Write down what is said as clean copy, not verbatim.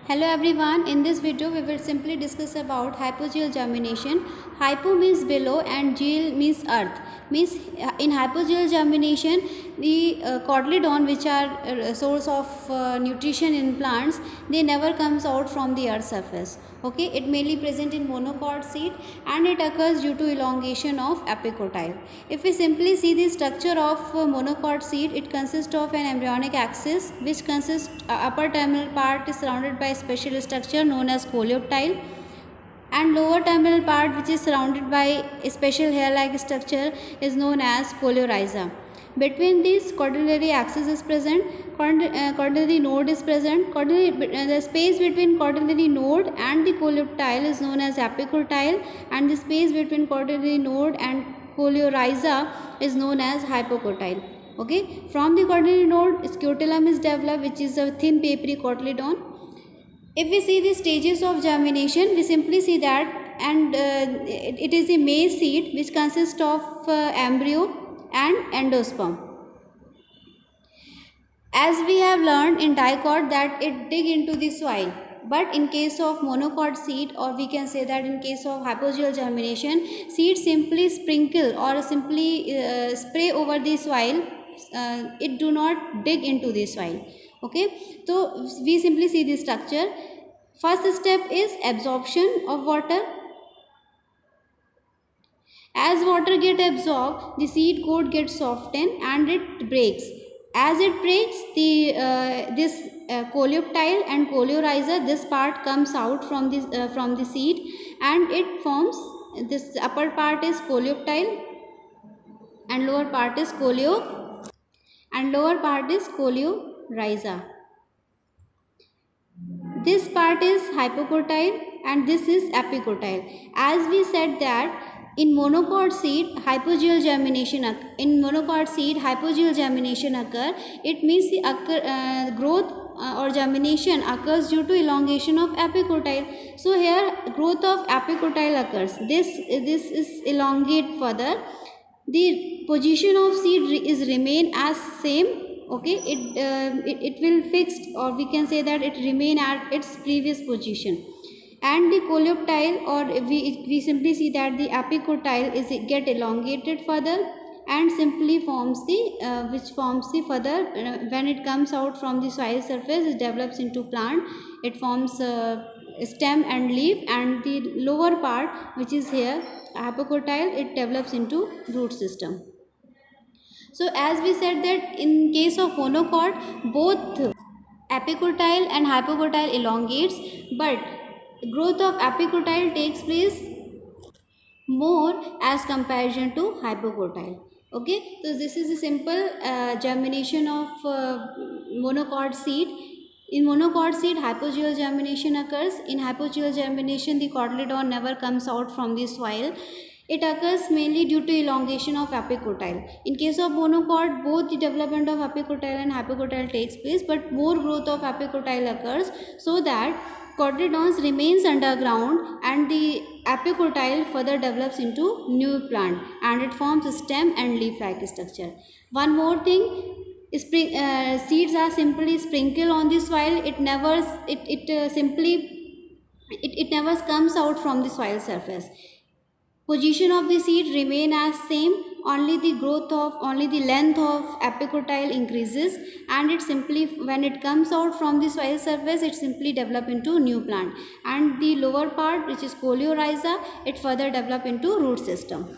Hello everyone, in this video we will simply discuss about hypogeal germination. Hypo means below and geal means earth. Means in hypogeal germination the cotyledon, which are source of nutrition in plants, they never comes out from the earth surface. Okay, it mainly present in monocot seed and it occurs due to elongation of epicotyle. If we simply see the structure of monocot seed, it consists of an embryonic axis which consists upper terminal part is surrounded by a special structure known as coleoptile, and lower terminal part, which is surrounded by a special hair-like structure, is known as coleorhiza. Between these, cotyledonary axis is present, cotyledonary node is present. The space between cotyledonary node and the coleoptile is known as epicotyle, and the space between cotyledonary node and coleorhiza is known as hypocotyle. Okay, from the cotyledonary node, scutellum is developed, which is a thin papery cotyledon. If we see the stages of germination, we simply see that, and it is a maize seed which consists of embryo and endosperm. As we have learned in dicot that it dig into the soil, but in case of monocot seed, or we can say that in case of hypogeal germination, seed simply sprinkle or simply spray over the soil. It do not dig into the soil. Okay, so we simply see the structure. First step is absorption of water. As water get absorbed, the seed coat gets softened and it breaks. As it breaks, this coleoptile and coleorhiza, this part comes out from the seed, and it forms, this upper part is coleoptile and lower part is coleorhiza. This part is hypocotyle and this is epicotyle. As we said that in monocot seed hypogeal germination occur. It means the growth or germination occurs due to elongation of epicotyle. So here growth of epicotyle occurs. This is elongate further. The position of seed is remain as same. Okay, it will fixed, or we can say that it remain at its previous position. And the coleoptile, or we simply see that the epicotyle is get elongated further and simply forms the which forms the further when it comes out from the soil surface, it develops into plant. It forms stem and leaf, and the lower part, which is here hypocotyle, it develops into root system. So as we said that in case of monocot, both epicotyle and hypocotyle elongates, but growth of epicotyle takes place more as comparison to hypocotyle. Okay, so this is a simple germination of monocot seed. In monocot seed, hypogeal germination occurs. In hypogeal germination, the cotyledon never comes out from the soil. It occurs mainly due to elongation of epicotyle. In case of monocot, both the development of epicotyle and hypocotyle takes place, but more growth of epicotyle occurs, so that cotyledons remains underground and the epicotyle further develops into new plant and it forms a stem and leaf-like structure. One more thing, seeds are simply sprinkled on the soil. It never comes out from the soil surface. Position of the seed remain as same, only the length of epicotyle increases, and it simply, when it comes out from the soil surface, it simply develop into new plant, and the lower part, which is coleorhiza, it further develop into root system.